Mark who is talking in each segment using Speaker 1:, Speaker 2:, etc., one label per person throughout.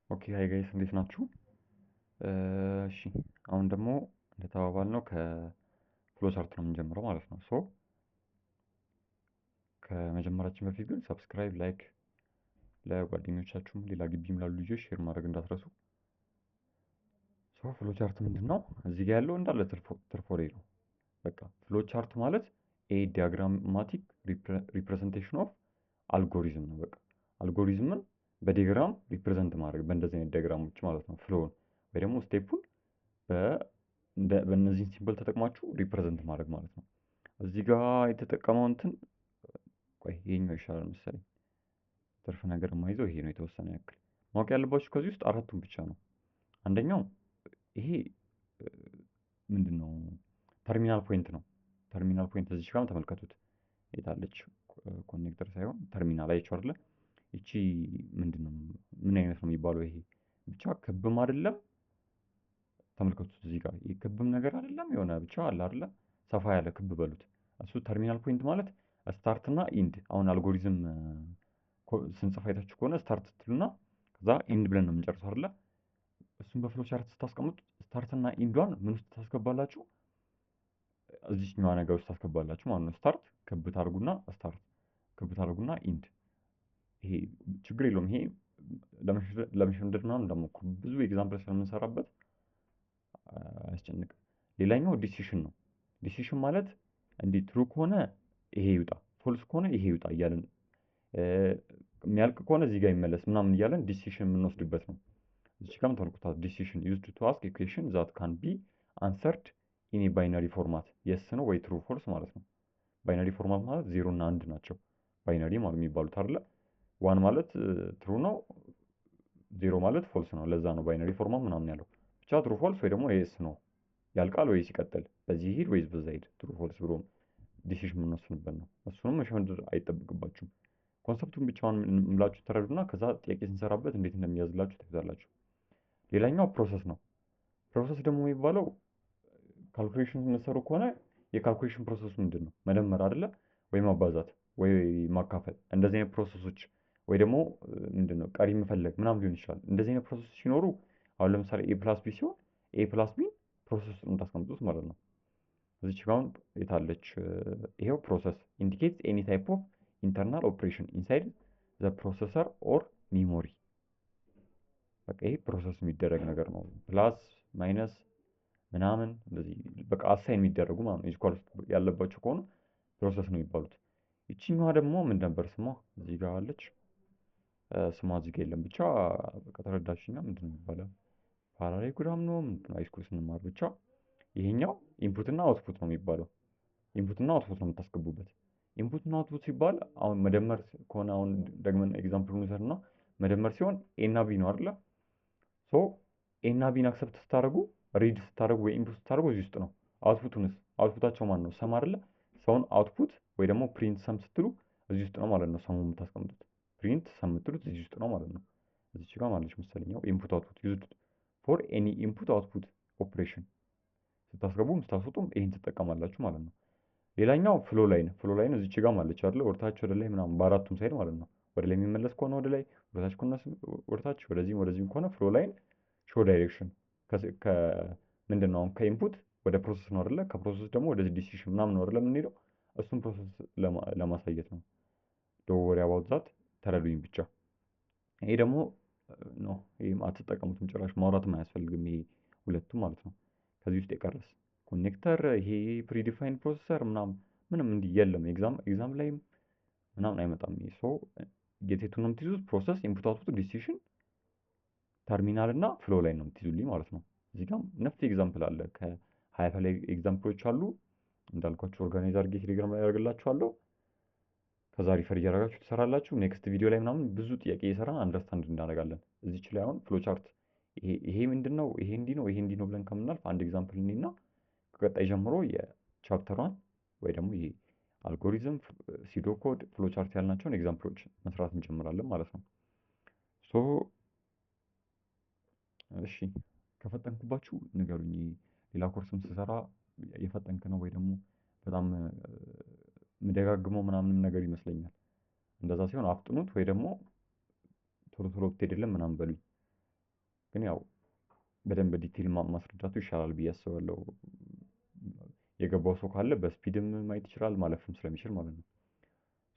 Speaker 1: ኦኬ ሃይ ጋይስ እንዴት ናችሁ? እሺ አሁን ደግሞ እንደተባባልነው ከፍሎ ቻርት ነው የምንጀምረው ማለት ነው። ከመጀመራችን በፊት ግን ሰብስክራይብ፣ ላይክ ለጓደኞቻችሁም ሌላ ግቢም ላሉ ልጆች ሼር ማድረግ እንዳትረሱ። ፍሎ ቻርት ምንድነው? እዚህ ጋር ያለው እንዳለ ትርፎሬ ነው። በቃ ፍሎ ቻርት ማለት ኤ ዲያግራማቲክ ሪፕሬዘንቴሽን ኦፍ አልጎሪዝም ነው። በቃ አልጎሪዝምን በዲያግራም ሪፕሬዘንት ማድረግ በእንደዚህ አይነት ዲያግራሞች ማለት ነው። ፍሎውን ወይ ደግሞ ስቴፑን በእነዚህን ሲምቦል ተጠቅማችሁ ሪፕሬዘንት ማድረግ ማለት ነው። እዚህ ጋር የተጠቀመው እንትን ቆይ ይሄኛው ይሻላል መሰለኝ። ትርፍ ነገር የማይዘው ይሄ ነው። የተወሰነ ያክል ማወቅ ያለባችሁ ከዚህ ውስጥ አራቱን ብቻ ነው። አንደኛው ይሄ ምንድነው? ተርሚናል ፖይንት ነው። ተርሚናል ፖይንት እዚህ ጋር ተመልከቱት። የታለች ኮኔክተር ሳይሆን ተርሚናል አይቼው አይደለ? ይቺ ምንድነው? ምን አይነት ነው የሚባለው? ይሄ ብቻ ክብም አይደለም። ተመልከቱት እዚህ ጋር ክብም ነገር አይደለም። የሆነ ብቻ አለ አይደለ? ሰፋ ያለ ክብ በሉት። እሱ ተርሚናል ፖይንት ማለት ስታርት እና ኢንድ። አሁን አልጎሪዝም ስንጽፍ አይታችሁ ከሆነ ስታርት ትሉና ከዛ ኢንድ ብለን ነው የምንጨርሰው አይደለ? እሱን በፍሎ ቻርት ስታስቀምጡ ስታርት እና ኢንዷን ምን ውስጥ ታስገባላችሁ? እዚህኛዋ ነገር ውስጥ ታስገባላችሁ ማለት ነው። ስታርት ክብ ታርጉና ስታርት ክብ ታርጉና ኢንድ። ይሄ ችግር የለውም። ይሄ ለመሸምደድ ምናምን እንዳትሞክሩ ብዙ ኤግዛምፕል ስለምንሰራበት አያስጨንቅም። ሌላኛው ዲሲሽን ነው። ዲሲሽን ማለት እንዲህ ትሩ ከሆነ ይሄ ይውጣ፣ ፎልስ ከሆነ ይሄ ይውጣ እያለን የሚያልቅ ከሆነ እዚህ ጋር ይመለስ ምናምን እያለን ዲሲሽን የምንወስድበት ነው። እዚህ ጋርም ተመልክቷት ዲሲሽን ዩዝድ ቱ አስክ ኢኩዌሽን ዛት ካን ቢ አንሰርድ ኢን ባይነሪ ፎርማት የስ ነው ወይ ትሩ ፎልስ ማለት ነው። ባይነሪ ፎርማት ማለት ዜሮ እና አንድ ናቸው። ባይነሪ ማለት የሚባሉት አይደለ? ዋን ማለት ትሩ ነው፣ ዜሮ ማለት ፎልስ ነው። ለዛ ነው ባይነሪ ፎርማት ምናምን ያለው። ብቻ ትሩ ፎልስ ወይ ደግሞ የስ ነው ያልቃል ወይስ ይቀጥል፣ በዚህ ሂድ ወይስ በዛ ሂድ፣ ትሩ ፎልስ ብሎ ዲሲሽን የምንወስንበት ነው። እሱንም መሸመደድ አይጠብቅባችሁም። ኮንሰፕቱን ብቻውን ምላችሁ ተረዱና ከዛ ጥያቄ ስንሰራበት እንዴት እንደሚያዝላችሁ ትይዛላችሁ። ሌላኛው ፕሮሰስ ነው። ፕሮሰስ ደግሞ የሚባለው ካልኩሌሽን የምትሰሩ ከሆነ የካልኩሌሽን ፕሮሰስ ምንድን ነው? መደመር አይደለ? ወይ ማባዛት ወይ ማካፈል። እንደዚህ አይነት ፕሮሰሶች ወይ ደግሞ ምንድን ነው ቀሪ መፈለግ ምናምን ሊሆን ይችላል። እንደዚህ አይነት ፕሮሰሶች ሲኖሩ አሁን ለምሳሌ ኤ ፕላስ ቢ ሲሆን ኤ ፕላስ ቢ ፕሮሰስ የምታስቀምጡት ማለት ነው። እዚች ጋር አሁን የታለች? ይሄው ፕሮሰስ ኢንዲኬትስ ኤኒ ታይፕ ኦፍ ኢንተርናል ኦፕሬሽን ኢንሳይድ ዘ ፕሮሰሰር ኦር ሚሞሪ። በቃ ይሄ ፕሮሰስ የሚደረግ ነገር ነው። ፕላስ ማይነስ ምናምን እንደዚህ በቃ አሳይን የሚደረጉ ማለት ነው። ኢኳል ያለባቸው ከሆኑ ፕሮሰስ ነው የሚባሉት። ይቺኛዋ ደግሞ ምን ነበር ስሟ? እዚህ ጋር አለች። ስሟ እዚህ ጋር የለም። ብቻ በቃ ተረዳችኛ። ምንድን ነው የሚባለው? ፓራሌሎግራም ነው ምንድን ነው? ሃይስኩል ስንማር ብቻ ይሄኛው ኢንፑት እና አውትፑት ነው የሚባለው። ኢንፑት እና አውትፑት ነው የምታስገቡበት። ኢንፑት እና አውትፑት ሲባል አሁን መደመር ከሆነ አሁን ደግመን ኤግዛምፕሉን እንውሰድና መደመር ሲሆን ኤ እና ቢ ነው አይደለ? ሶ ኤ እና ቢን አክሰፕት ስታደርጉ ሪድ ስታደርጉ ወይ ኢንፑት ስታደርጉ እዚህ ውስጥ ነው። አውትፑቱንስ አውትፑታቸው ማን ነው? ሰም አይደለ? ሰውን አውትፑት ወይ ደግሞ ፕሪንት ሰም ስትሉ እዚህ ውስጥ ነው ማለት ነው። ሰሙ የምታስቀምጡት ፕሪንት ሰም የምትሉት እዚህ ውስጥ ነው ማለት ነው። እዚች ጋር ማለች መሰለኝ ኢንፑት አውትፑት ዩዝድ ፎር ኤኒ ኢንፑት አውትፑት ኦፕሬሽን ስታስገቡም ስታስወጡም ይሄን ትጠቀማላችሁ ማለት ነው። ሌላኛው ፍሎ ላይን። ፍሎ ላይን እዚች ጋር ማለች አይደለ? ወደታች ወደ ላይ ምናምን በአራቱም ሳይድ ማለት ነው። ወደ ላይ የሚመለስ ከሆነ ወደ ላይ፣ ወደታች ከሆነ ወደታች፣ ወደዚህም ከሆነ ፍሎ ላይን ሾው ዳይሬክሽን ምንድን ነው? አሁን ከኢንፑት ወደ ፕሮሰስ ነው አይደለ? ከፕሮሰስ ደግሞ ወደ ዲሲሽን ምናምን ነው አይደለ የምንሄደው? እሱን ፕሮሰስ ለማሳየት ነው። ዶንት ወሪ አባውት ዛት፣ ተረዱኝ ብቻ። ይሄ ደግሞ ኖ ይሄም አትጠቀሙትም ጭራሽ፣ ማውራትም አያስፈልግም። ይሄ ሁለቱም ማለት ነው። ከዚህ ውስጥ የቀረስ ኮኔክተር፣ ይሄ ፕሪዲፋይንድ ፕሮሰሰር ምንም እንዲህ የለም። ኤግዛም ላይም ምናምን አይመጣም። ይሄ ሶ የቴቱን ነው የምትይዙት። ፕሮሰስ፣ ኢንፑት፣ አውትፑት፣ ዲሲሽን፣ ተርሚናል እና ፍሎ ላይ ነው የምትይዙልኝ ማለት ነው። እዚህ ጋር ነፍስ ኤግዛምፕል አለ። ከ20 በላይ ኤግዛምፕሎች አሉ። እንዳልኳችሁ ኦርጋናይዝ አድርጌ ቴሌግራም ላይ ያደርግላችኋለሁ። ከዛ ሪፈር እያደረጋችሁ ትሰራላችሁ። ኔክስት ቪዲዮ ላይ ምናምን ብዙ ጥያቄ እየሰራን አንደርስታንድ እናደርጋለን። እዚች ላይ አሁን ፍሎ ቻርት ይሄ ምንድን ነው፣ ይሄ እንዲህ ነው፣ ይሄ እንዲህ ነው ብለን ከምናልፍ አንድ ኤግዛምፕል እኔና ከቀጣይ ጀምሮ የቻፕተሯን ወይ ደግሞ ይሄ አልጎሪዝም፣ ሲዶ ኮድ፣ ፍሎ ቻርት ያልናቸውን ኤግዛምፕሎች መስራት እንጀምራለን ማለት ነው። ሶ እሺ ከፈጠንኩባችሁ ንገሩኝ። ሌላ ኮርስም ስሰራ የፈጠንክ ነው ወይ ደግሞ በጣም ምደጋግመው ምናምንም ነገር ይመስለኛል። እንደዛ ሲሆን አፍጥኑት ወይ ደግሞ ቶሎ ቶሎ ብትሄድልን ምናምን በሉኝ። ግን ያው በደንብ ዲቴል ማስረዳቱ ይሻላል ብዬ አስባለሁ። የገባው ሰው ካለ በስፒድም ማየት ይችላል ማለፍም ስለሚችል ማለት ነው።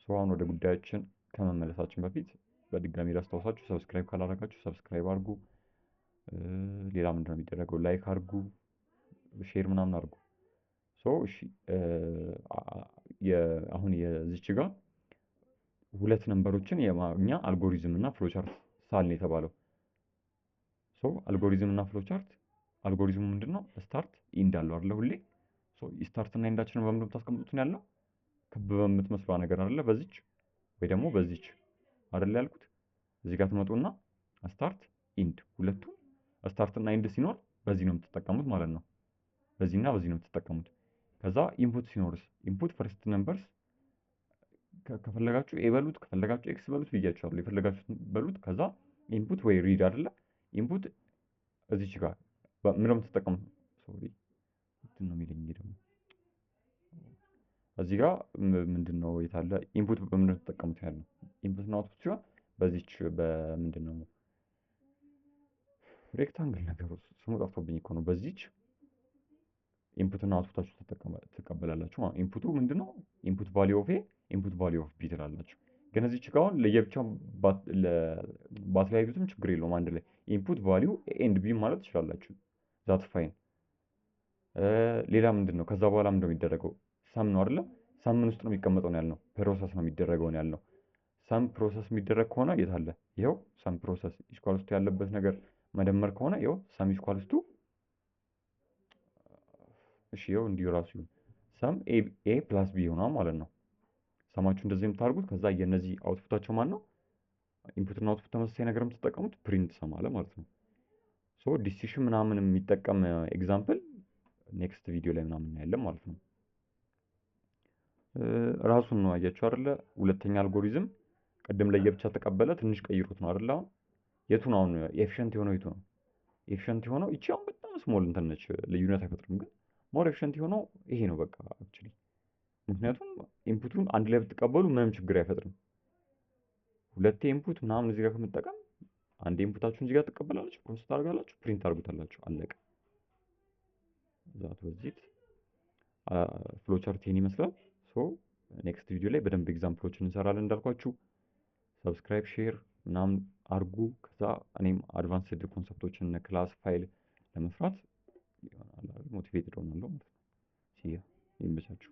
Speaker 1: አሁን ወደ ጉዳያችን ከመመለሳችን በፊት በድጋሚ ላስታውሳችሁ፣ ሰብስክራይብ ካላደረጋችሁ ሰብስክራይብ አድርጉ። ሌላ ምንድነው የሚደረገው? ላይክ አድርጉ፣ ሼር ምናምን አድርጉ። እሺ አሁን የዚች ጋር ሁለት ነንበሮችን የማግኛ አልጎሪዝም እና ፍሎቻርት ሳልን የተባለው አልጎሪዝም እና ፍሎቻርት። አልጎሪዝሙ ምንድነው? ስታርት ኢንድ አለው አይደለ? ሁሌ ስታርት እና ኢንዳችንን በምንድነው የምታስቀምጡት ያለው? ክብ በምትመስሏ ነገር አይደለ? በዚች ወይ ደግሞ በዚች አይደለ ያልኩት። እዚህ ጋር ትመጡና ስታርት ኢንድ፣ ሁለቱም ስታርት እና ኢንድ ሲኖር በዚህ ነው የምትጠቀሙት ማለት ነው። በዚህና በዚህ ነው የምትጠቀሙት። ከዛ ኢንፑት ሲኖርስ ኢንፑት ፈርስት ነምበርስ ከፈለጋችሁ ኤ በሉት ከፈለጋችሁ ኤክስ በሉት ብያችኋለሁ። የፈለጋችሁት በሉት። ከዛ ኢንፑት ወይ ሪድ አይደለ? ኢንፑት እዚች ጋር ምንድነው የምትጠቀሙት? ሶሪ እንትን ነው የሚለኝ ደግሞ እዚህ ጋር ምንድነው የታለ ኢንፑት በምንድነው የምትጠቀሙት ያለው? ኢንፑት እና አውትፑት ሲሆን በዚች በምንድነው ሬክታንግል ነገር ስሙ ጠፍቶብኝ እኮ ነው። በዚች ኢንፑት እና አውትፑታችሁ ትቀበላላችሁ ማለት ነው። ኢንፑቱ ምንድነው? ኢንፑት ቫልዩ ኦፍ ኤ ኢንፑት ቫልዩ ኦፍ ቢ ትላላችሁ። ግን እዚች ጋር አሁን ለየብቻው ባትለያዩትም ችግር የለውም። አንድ ላይ ኢንፑት ቫልዩ ኤ ኤንድ ቢ ማለት ትችላላችሁ። ዛት ፋይን። ሌላ ምንድነው? ከዛ በኋላ ምንድነው የሚደረገው? ሰም ነው አይደለ? ሰም ምን ውስጥ ነው የሚቀመጠው ነው ያልነው? ፕሮሰስ ነው የሚደረገው ነው ያልነው። ሰም ፕሮሰስ የሚደረግ ከሆነ የት አለ? ይኸው ሰም ፕሮሰስ ኢኳልስ ቱ ያለበት ነገር መደመር ከሆነ ይኸው ሰም ኢኳልስ ቱ እሺ ይኸው እንዲሁ ራሱ ይሁን ሰም ኤ ፕላስ ቢ ይሆናል ማለት ነው። ሰማችሁ እንደዚህ የምታደርጉት። ከዛ የነዚህ አውትፑታቸው ማን ነው? ኢንፑት እና አውትፑት ተመሳሳይ ነገር የምትጠቀሙት ፕሪንት ሰም አለ ማለት ነው። ዲሲሽን ምናምን የሚጠቀም ኤግዛምፕል ኔክስት ቪዲዮ ላይ ምናምን እናያለን ማለት ነው። ራሱን ነው አያችሁ አይደለ? ሁለተኛ አልጎሪዝም ቅድም ለየብቻ ተቀበለ፣ ትንሽ ቀይሮት ነው አይደለ? አሁን የቱ ነው አሁን ኤፊሽንት የሆነው? የቱ ነው ኤፊሽንት የሆነው? ይቺ አሁን በጣም ስሞል እንትን ነች፣ ልዩነት አይፈጥርም። ግን ሞር ኤፊሽንት የሆነው ይሄ ነው በቃ አክቹሊ። ምክንያቱም ኢንፑቱን አንድ ላይ ብትቀበሉ ምንም ችግር አይፈጥርም። ሁለቴ ኢንፑት ምናምን እዚህ ጋር ከምጠቀም አንድ ኢንፑታችሁን እዚህ ጋር ትቀበላላችሁ፣ ፕሮሰስ ታደርጋላችሁ፣ ፕሪንት ታርጉታላችሁ፣ አለቀ። ዛት ወዚት ፍሎቻርት ይሄን ይመስላል። ኔክስት ቪዲዮ ላይ በደንብ ኤግዛምፕሎችን እንሰራለን እንዳልኳችሁ። ሰብስክራይብ ሼር ምናምን አርጉ። ከዛ እኔም አድቫንስድ ኮንሰፕቶችን ክላስ ፋይል ለመስራት ሞቲቬትድ ሆናለሁ ማለት ነው። ይመቻችሁ።